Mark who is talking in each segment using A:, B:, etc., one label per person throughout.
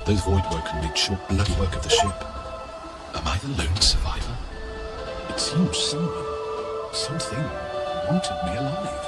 A: Those voidwoken made short bloody work of the ship. Am I the lone survivor? It seems something wanted me alive.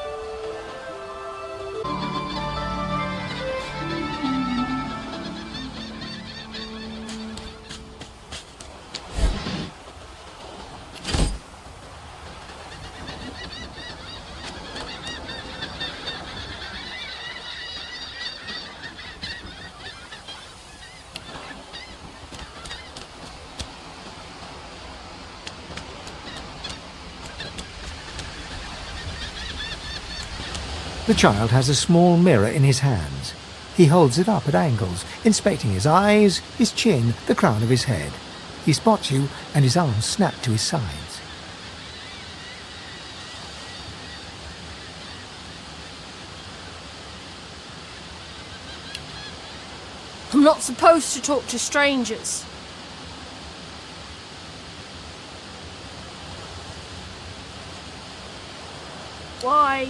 B: The child has a small mirror in his hands. He holds it up at angles, inspecting his eyes, his chin, the crown of his head. He spots you, and his arms snap to his sides.
C: I'm not supposed to talk to strangers. Why?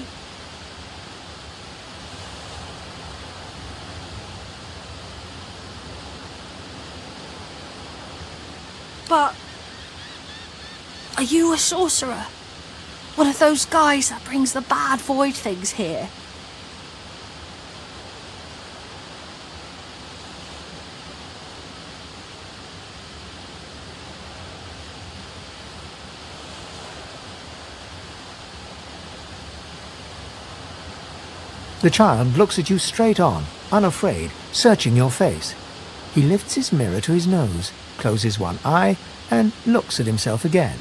C: But are you a sorcerer? One of those guys that brings the bad void things here?
B: The child looks at you straight on, unafraid, searching your face. He lifts his mirror to his nose, closes one eye, and looks at himself again.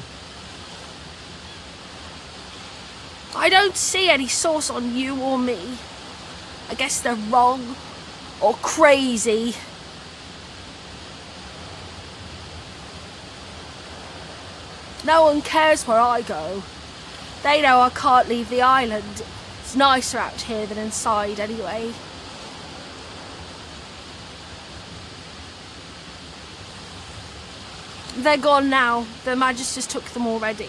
C: I don't see any source on you or me. I guess they're wrong or crazy. No one cares where I go. They know I can't leave the island. It's nicer out here than inside anyway. They're gone now. The Magisters took them already.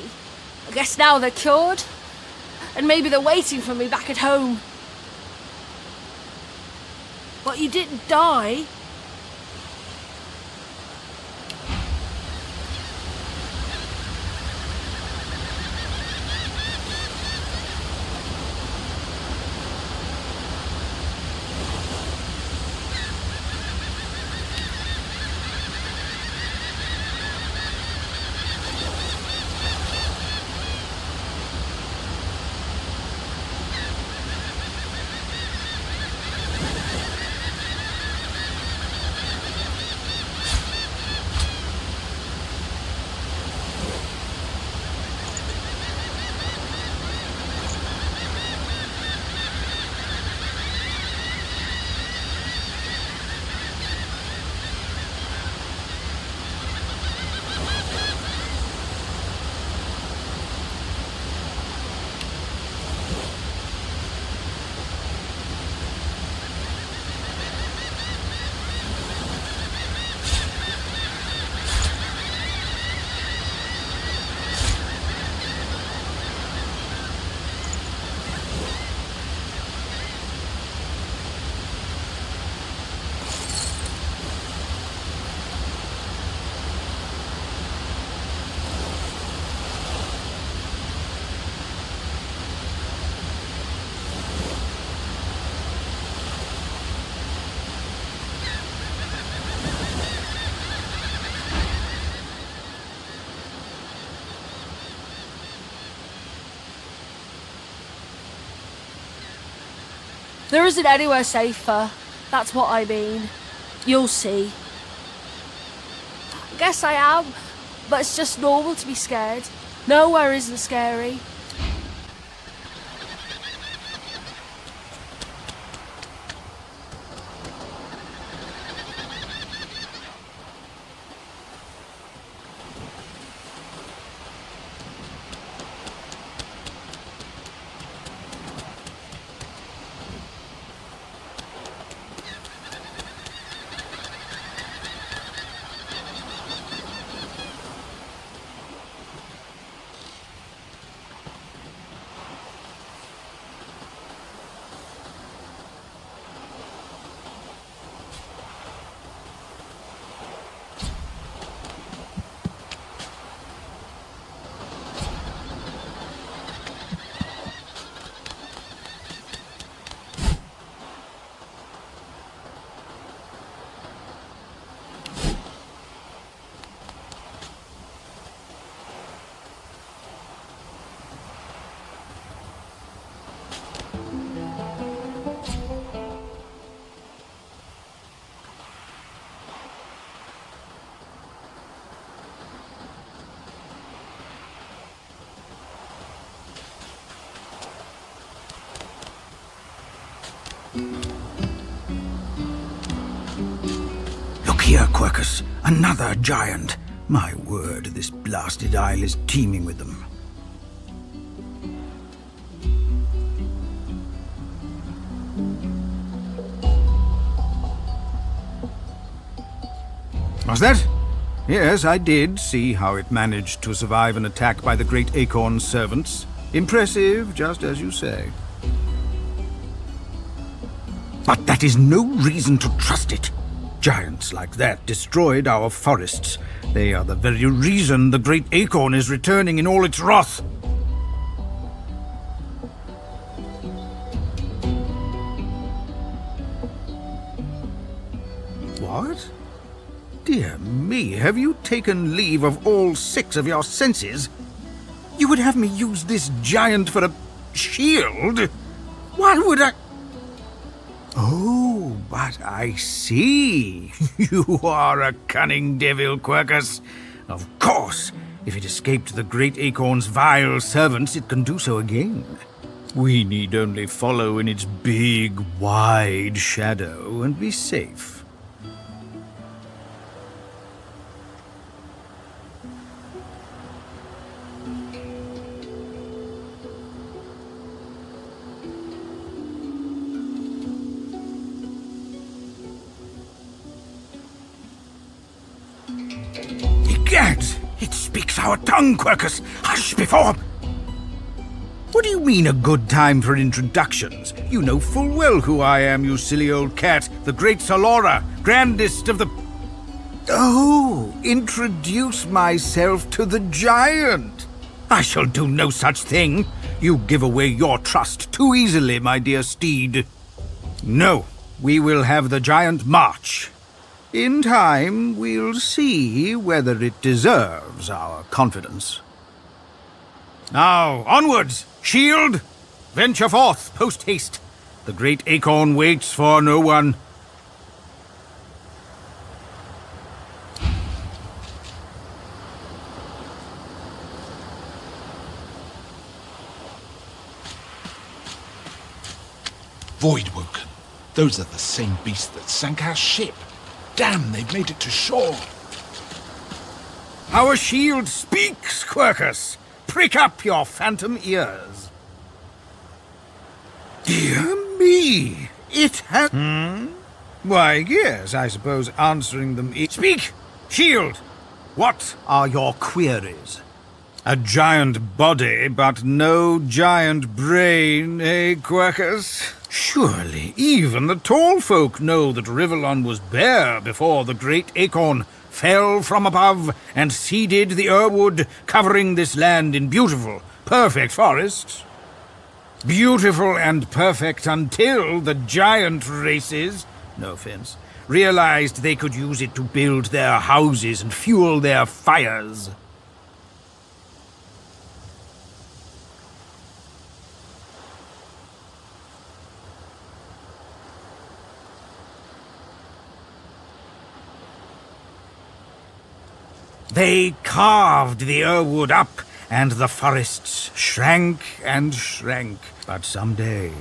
C: I guess now they're cured. And maybe they're waiting for me back at home. But you didn't die. There isn't anywhere safer. That's what I mean. You'll see. I guess I am, but it's just normal to be scared. Nowhere isn't scary.
D: Look here, Quercus. Another giant. My word, this blasted isle is teeming with them. Was that? Yes, I did see how it managed to survive an attack by the Great Acorn's servants. Impressive, just as you say. But that is no reason to trust it. Giants like that destroyed our forests. They are the very reason the Great Acorn is returning in all its wrath. What? Dear me, have you taken leave of all 6 of your senses? You would have me use this giant for a shield? Why would I... Oh, but I see. You are a cunning devil, Quercus. Of course, if it escaped the Great Acorn's vile servants, it can do so again. We need only follow in its big, wide shadow and be safe. Gads! It speaks our tongue, Quercus! Hush before... What do you mean a good time for introductions? You know full well who I am, you silly old cat. The great Solora, grandest of the... Oh, introduce myself to the giant. I shall do no such thing. You give away your trust too easily, my dear steed. No, we will have the giant march. In time, we'll see whether it deserves our confidence. Now, onwards! Shield! Venture forth, post-haste. The Great Acorn waits for no one.
A: Voidwoken. Those are the same beasts that sank our ship. Damn, they've made it to shore.
D: Our shield speaks, Quercus. Prick up your phantom ears. Dear me, it has... Why, yes, I suppose answering them... Speak, shield! What are your queries? A giant body, but no giant brain, eh, Quercus? Surely even the tall folk know that Rivellon was bare before the Great Acorn fell from above and seeded the Earwood, covering this land in beautiful, perfect forests. Beautiful and perfect until the giant races, no offense, realized they could use it to build their houses and fuel their fires. They carved the Earwood up, and the forests shrank and shrank. But someday,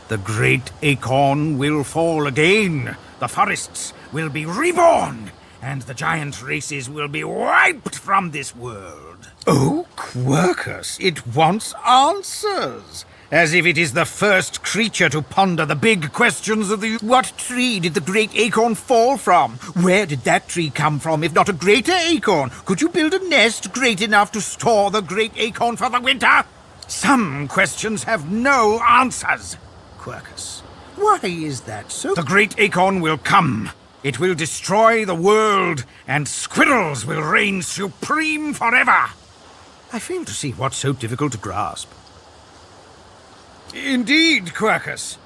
D: the Great Acorn will fall again. The forests will be reborn, and the giant races will be wiped from this world. Oh, Quercus, it wants answers. As if it is the first creature to ponder the big questions of the... What tree did the Great Acorn fall from? Where did that tree come from, if not a greater acorn? Could you build a nest great enough to store the Great Acorn for the winter? Some questions have no answers. Quercus, why is that so? The Great Acorn will come. It will destroy the world, and squirrels will reign supreme forever. I fail to see what's so difficult to grasp. Indeed, Quercus.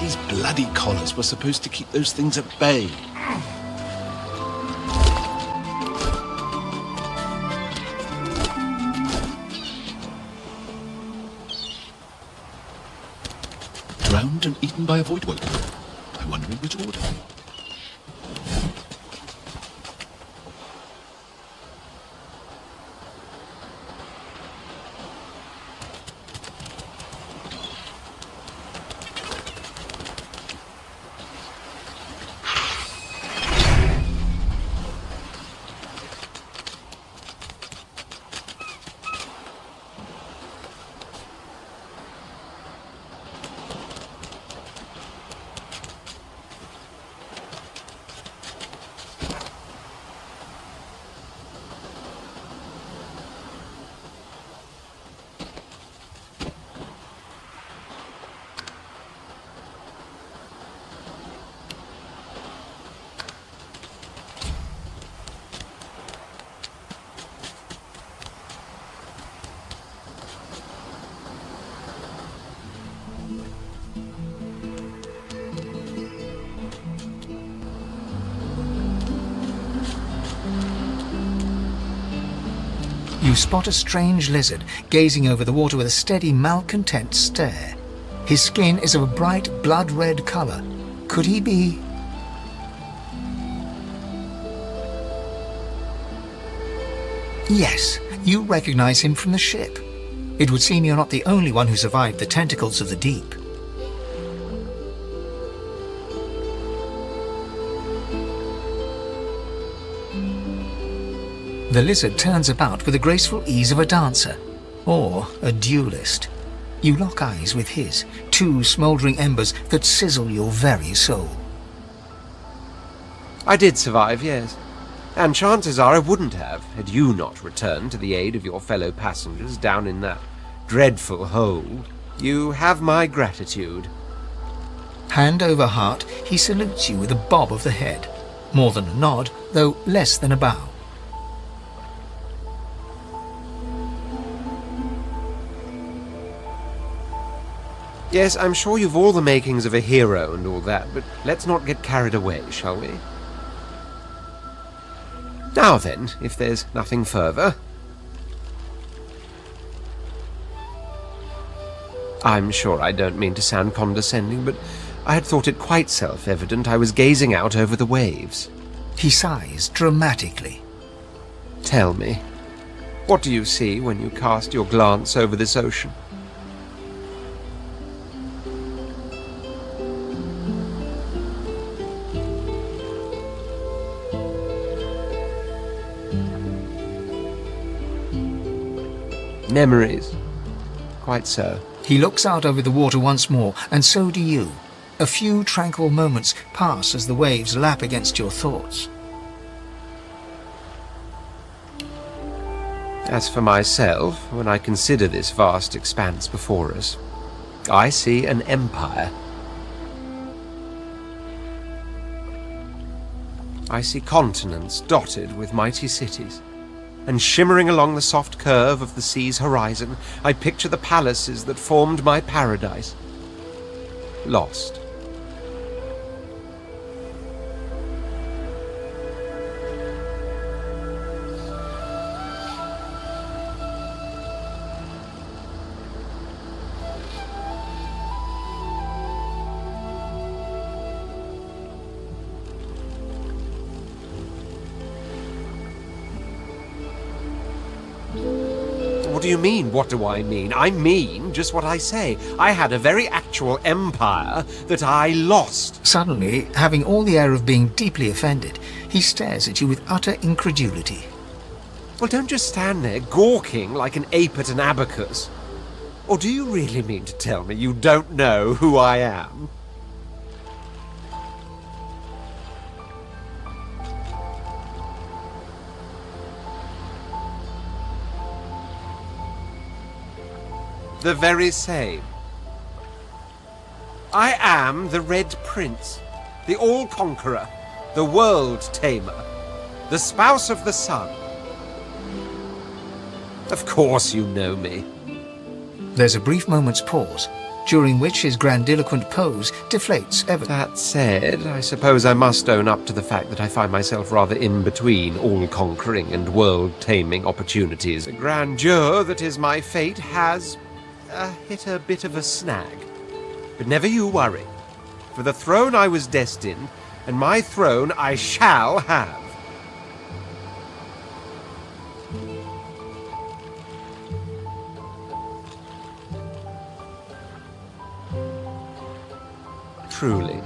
A: These bloody collars were supposed to keep those things at bay. Drowned and eaten by a void woken. I wonder in which order.
B: You spot a strange lizard gazing over the water with a steady, malcontent stare. His skin is of a bright, blood-red colour. Could he be... Yes, you recognize him from the ship. It would seem you're not the only one who survived the tentacles of the deep. The lizard turns about with the graceful ease of a dancer, or a duelist. You lock eyes with his, two smouldering embers that sizzle your very soul.
E: I did survive, yes. And chances are I wouldn't have, had you not returned to the aid of your fellow passengers down in that dreadful hole. You have my gratitude.
B: Hand over heart, he salutes you with a bob of the head. More than a nod, though less than a bow.
E: Yes, I'm sure you've all the makings of a hero and all that, but let's not get carried away, shall we? Now then, if there's nothing further... I'm sure I don't mean to sound condescending, but I had thought it quite self-evident I was gazing out over the waves.
B: He sighs dramatically.
E: Tell me, what do you see when you cast your glance over this ocean? Memories. Quite so.
B: He looks out over the water once more, and so do you. A few tranquil moments pass as the waves lap against your thoughts.
E: As for myself, when I consider this vast expanse before us, I see an empire. I see continents dotted with mighty cities. And shimmering along the soft curve of the sea's horizon, I picture the palaces that formed my paradise. Lost. What do you mean, what do I mean? I mean just what I say. I had a very actual empire that I lost.
B: Suddenly, having all the air of being deeply offended, he stares at you with utter incredulity.
E: Well, don't just stand there gawking like an ape at an abacus. Or do you really mean to tell me you don't know who I am? The very same. I am the Red Prince, the All-Conqueror, the World-Tamer, the Spouse of the Sun. Of course you know me.
B: There's a brief moment's pause. during which his grandiloquent pose deflates ever.
E: That said, I suppose I must own up to the fact that I find myself rather in between all-conquering and world-taming opportunities. The grandeur that is my fate has hit a bit of a snag. But never you worry. For the throne I was destined, and my throne I shall have. Truly.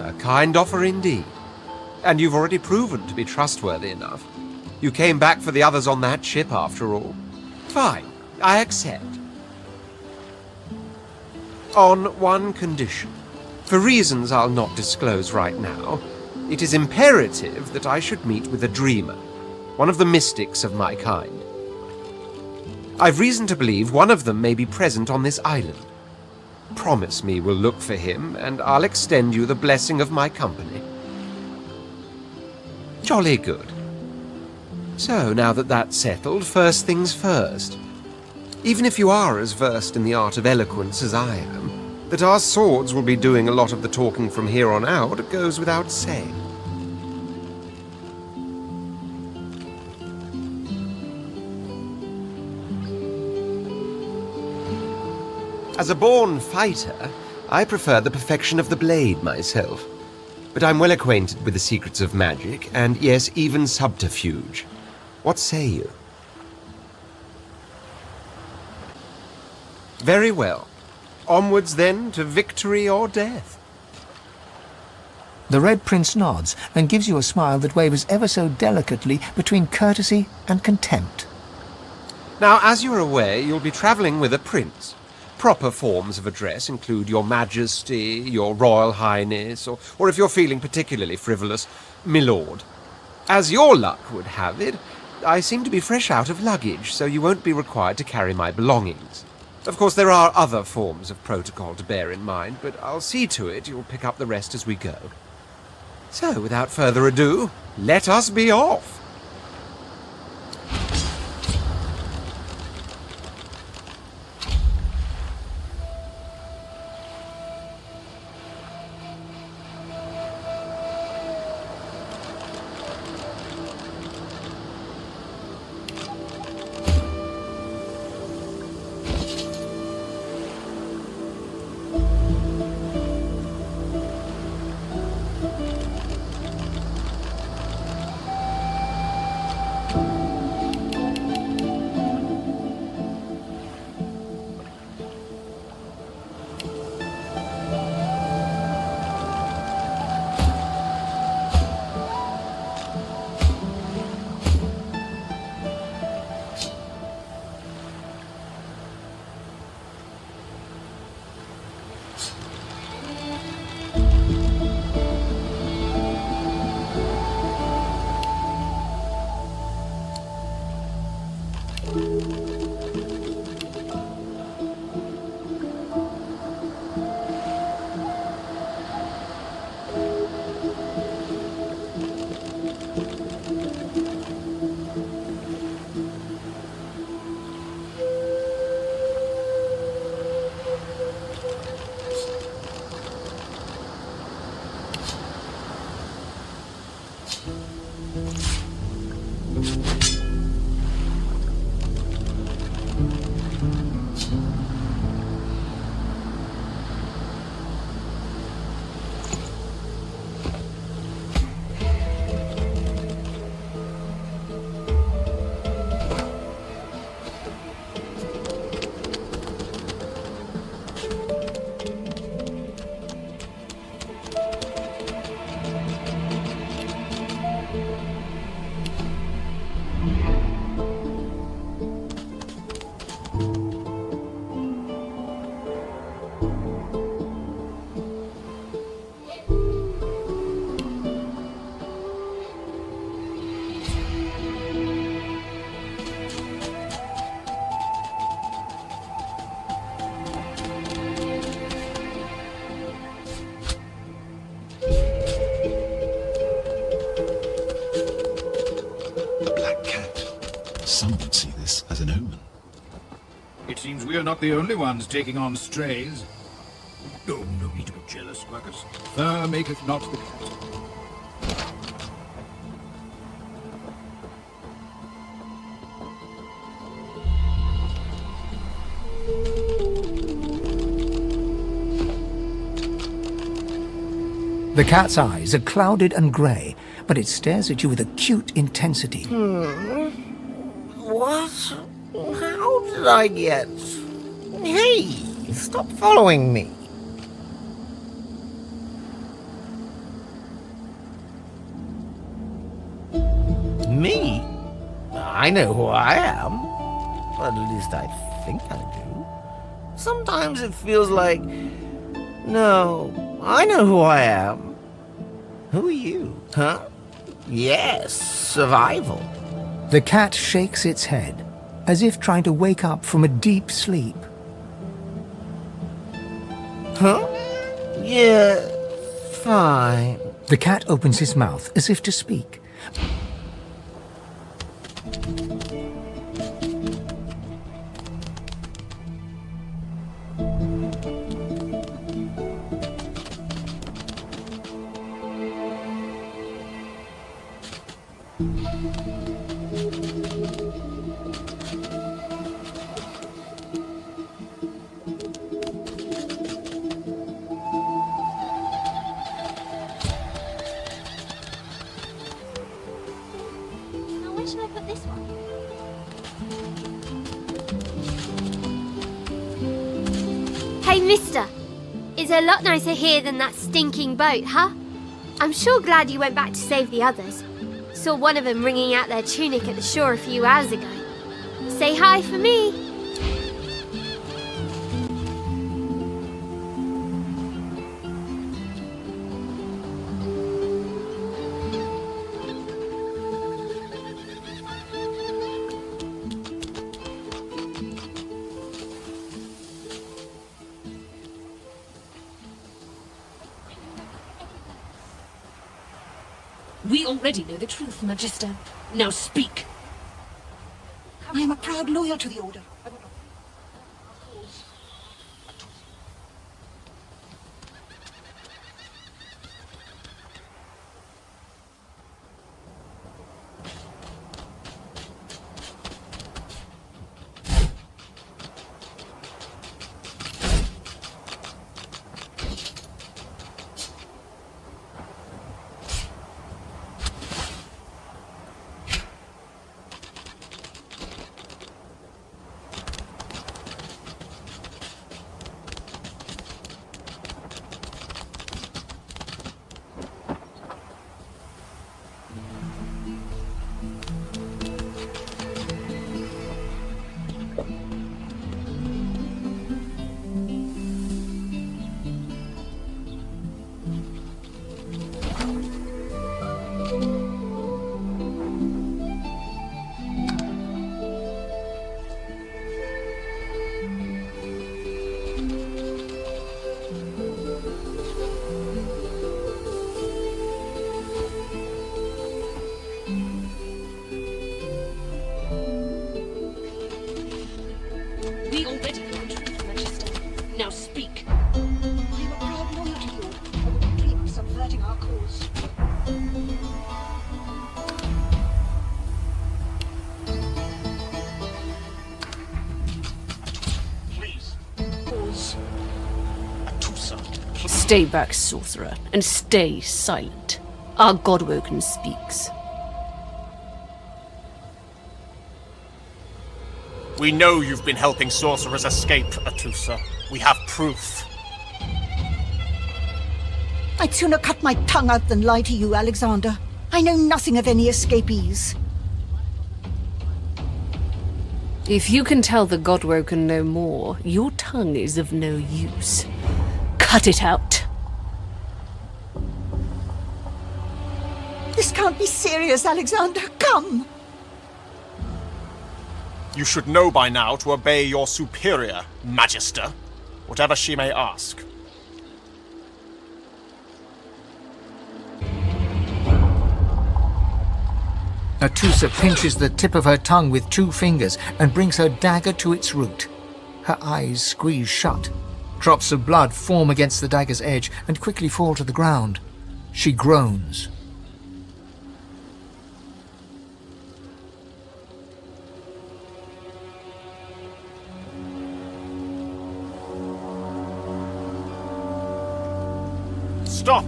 E: A kind offer indeed. And you've already proven to be trustworthy enough. You came back for the others on that ship, after all. Fine, I accept. On one condition. For reasons I'll not disclose right now, it is imperative that I should meet with a dreamer, one of the mystics of my kind. I've reason to believe one of them may be present on this island. Promise me we'll look for him, and I'll extend you the blessing of my company. Jolly good. So, now that that's settled, first things first. Even if you are as versed in the art of eloquence as I am, that our swords will be doing a lot of the talking from here on out goes without saying. As a born fighter, I prefer the perfection of the blade myself. But I'm well acquainted with the secrets of magic, and yes, even subterfuge. What say you? Very well. Onwards then to victory or death.
B: The Red Prince nods and gives you a smile that wavers ever so delicately between courtesy and contempt.
E: Now, as you're aware, you'll be travelling with a prince. Proper forms of address include Your Majesty, Your Royal Highness, or if you're feeling particularly frivolous, Milord. As your luck would have it, I seem to be fresh out of luggage, so you won't be required to carry my belongings. Of course, there are other forms of protocol to bear in mind, but I'll see to it you'll pick up the rest as we go. So, without further ado, let us be off!
D: Seems we are not the only ones taking on strays. Oh, no need to be jealous, workers. Fur maketh not the cat.
B: The cat's eyes are clouded and grey, but it stares at you with acute intensity.
F: What? How did I get... Hey, stop following me. Me? I know who I am. At least I think I do. Sometimes it feels like... No, I know who I am. Who are you? Huh? Yes, survival.
B: The cat shakes its head, as if trying to wake up from a deep sleep.
F: Huh? Yeah, fine.
B: The cat opens his mouth as if to speak.
G: Where should I put this one? Hey, mister. It's a lot nicer here than that stinking boat, huh? I'm sure glad you went back to save the others. Saw one of them wringing out their tunic at the shore a few hours ago. Say hi for me.
H: We already know the truth, Magister. Now speak.
I: I am a proud loyal to the Order.
H: We already know the truth, Magister. Now speak.
I: I am a proud loyal to the Order. I would dream of subverting our cause.
A: Please. Pause. Atusa.
H: Stay back, sorcerer, and stay silent. Our Godwoken speaks.
J: We know you've been helping sorcerers escape, Atusa. We have proof.
I: I'd sooner cut my tongue out than lie to you, Alexander. I know nothing of any escapees.
H: If you can tell the Godwoken no more, your tongue is of no use. Cut it out.
I: This can't be serious, Alexander. Come!
J: You should know by now to obey your superior, Magister, whatever she may ask.
B: Atusa pinches the tip of her tongue with 2 fingers and brings her dagger to its root. Her eyes squeeze shut. Drops of blood form against the dagger's edge and quickly fall to the ground. She groans.
J: Stop!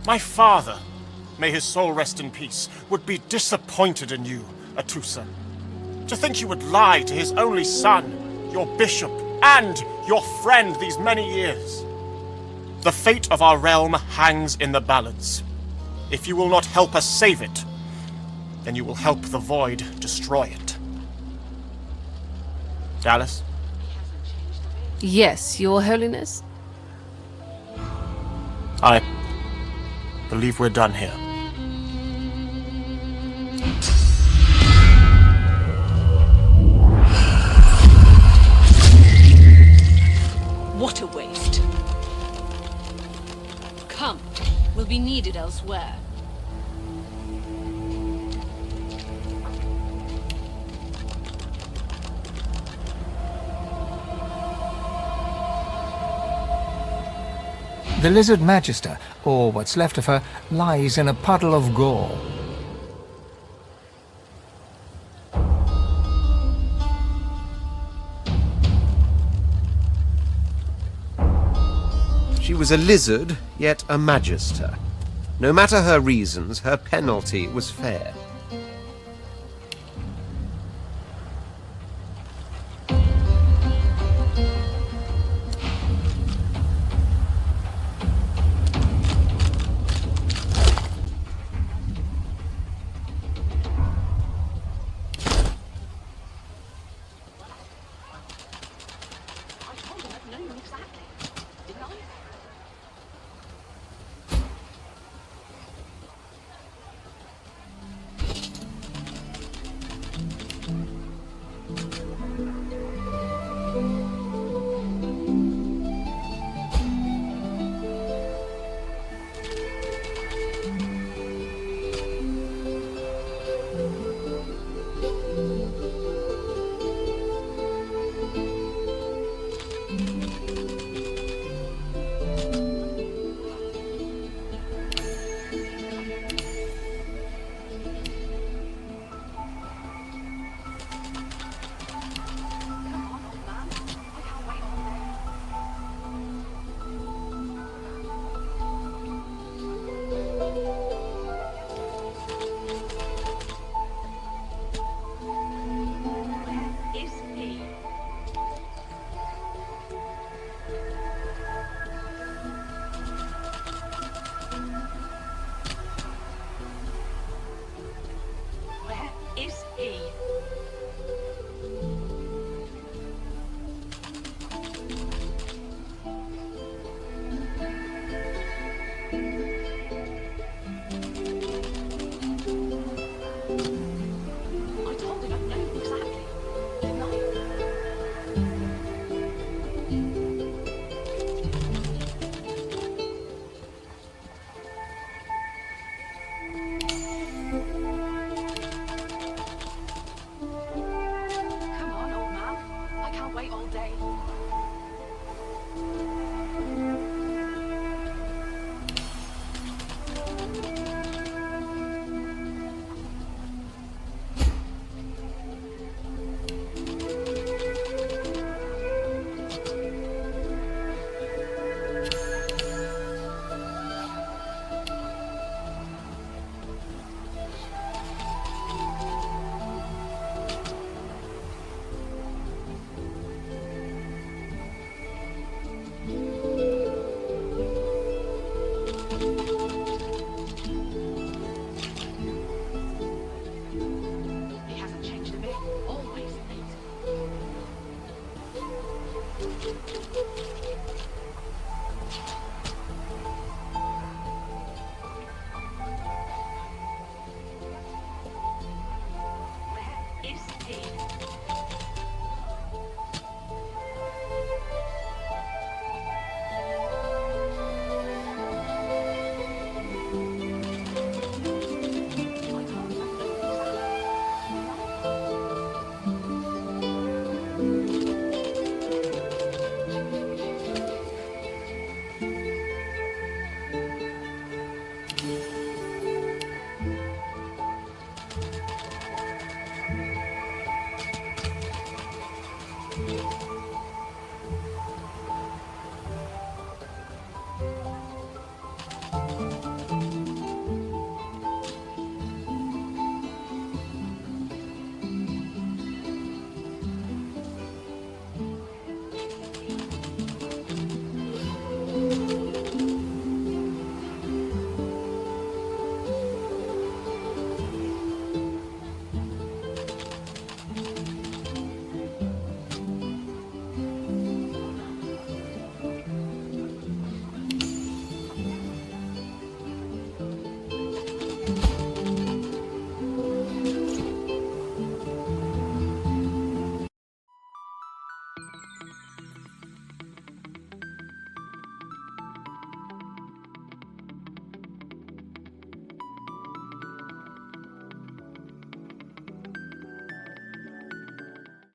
J: My father, may his soul rest in peace, would be disappointed in you, Atusa. To think you would lie to his only son, your bishop, and your friend these many years. The fate of our realm hangs in the balance. If you will not help us save it, then you will help the Void destroy it. Dallis?
H: Yes, Your Holiness?
J: I believe we're done here.
H: What a waste. Come, we'll be needed elsewhere.
B: The lizard magister, or what's left of her, lies in a puddle of gore.
E: She was a lizard, yet a magister. No matter her reasons, her penalty was fair.